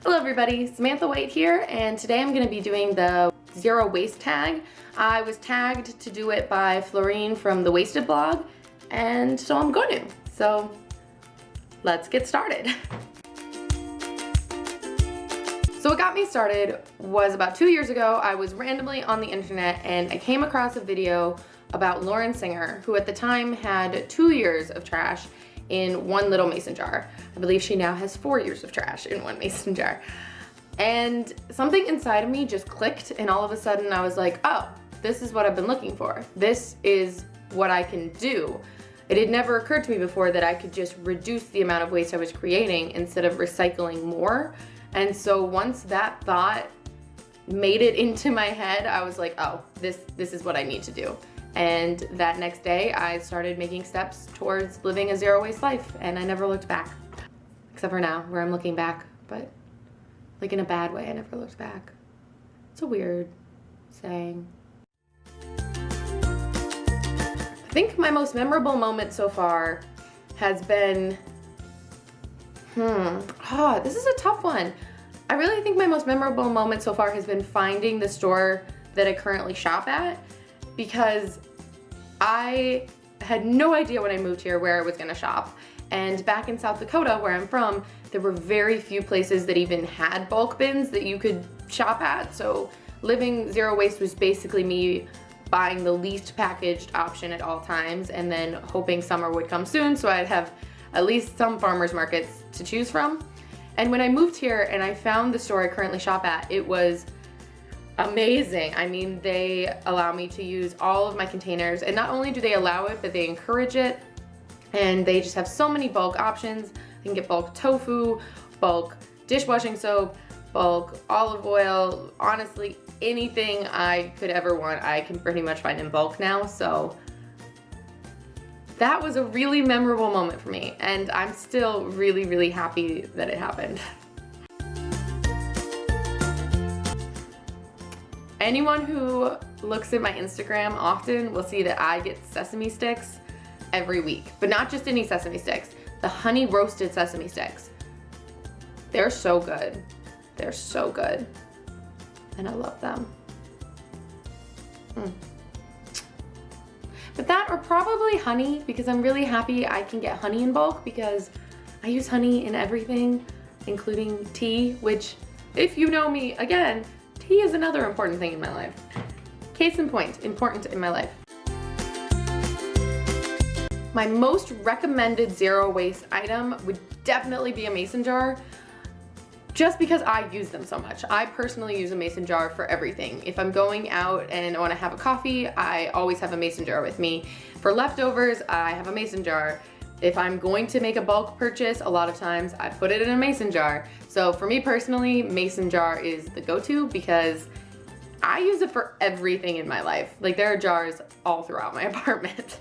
Hello everybody, Samantha White here, and today I'm going to be doing the zero waste tag. I was tagged to do it by Florine from the Wasted blog, and so I'm going to. So let's get started. So what got me started was about 2 years ago. I was randomly on the internet and I came across a video about Lauren Singer, who at the time had 2 years of trash in one little mason jar. I believe she now has 4 years of trash in one mason jar. And something inside of me just clicked, and all of a sudden I was like, oh, this is what I've been looking for. This is what I can do. It had never occurred to me before that I could just reduce the amount of waste I was creating instead of recycling more. And so once that thought made it into my head, I was like, oh, this is what I need to do. And that next day, I started making steps towards living a zero waste life, and I never looked back. Except for now, where I'm looking back, but like in a bad way, I never looked back. It's a weird saying. I think my most memorable moment so far has been, this is a tough one. I really think my most memorable moment so far has been finding the store that I currently shop at, because I had no idea when I moved here where I was gonna shop. And back in South Dakota, where I'm from, there were very few places that even had bulk bins that you could shop at. So living zero waste was basically me buying the least packaged option at all times and then hoping summer would come soon so I'd have at least some farmers markets to choose from. And when I moved here and I found the store I currently shop at, it was amazing. I mean, they allow me to use all of my containers, and not only do they allow it, but they encourage it. And they just have so many bulk options. I can get bulk tofu, bulk dishwashing soap, bulk olive oil. Honestly, anything I could ever want, I can pretty much find in bulk now. So that was a really memorable moment for me, and I'm still really, really happy that it happened. Anyone who looks at my Instagram often will see that I get sesame sticks every week, but not just any sesame sticks, the honey roasted sesame sticks. They're so good. They're so good, and I love them. But that, or probably honey, because I'm really happy I can get honey in bulk because I use honey in everything, including tea, which, if you know me, again, tea is another important thing in my life. Case in point, important in my life. My most recommended zero waste item would definitely be a mason jar, just because I use them so much. I personally use a mason jar for everything. If I'm going out and I want to have a coffee, I always have a mason jar with me. For leftovers, I have a mason jar. If I'm going to make a bulk purchase, a lot of times I put it in a mason jar. So for me personally, mason jar is the go-to because I use it for everything in my life. Like, there are jars all throughout my apartment.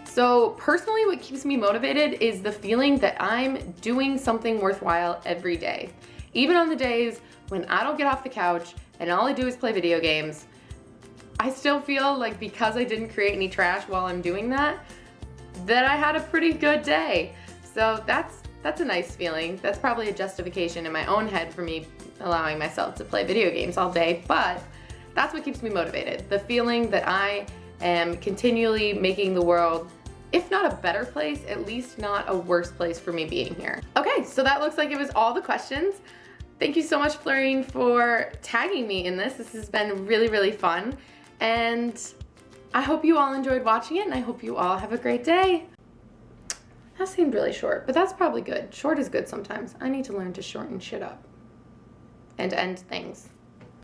So personally, what keeps me motivated is the feeling that I'm doing something worthwhile every day. Even on the days when I don't get off the couch and all I do is play video games, I still feel like because I didn't create any trash while I'm doing that I had a pretty good day. So that's a nice feeling. That's probably a justification in my own head for me allowing myself to play video games all day, but that's what keeps me motivated. The feeling that I am continually making the world, if not a better place, at least not a worse place for me being here. Okay, so that looks like it was all the questions. Thank you so much, Florine, for tagging me in this. This has been really, really fun. And I hope you all enjoyed watching it, and I hope you all have a great day. That seemed really short, but that's probably good. Short is good sometimes. I need to learn to shorten shit up and end things.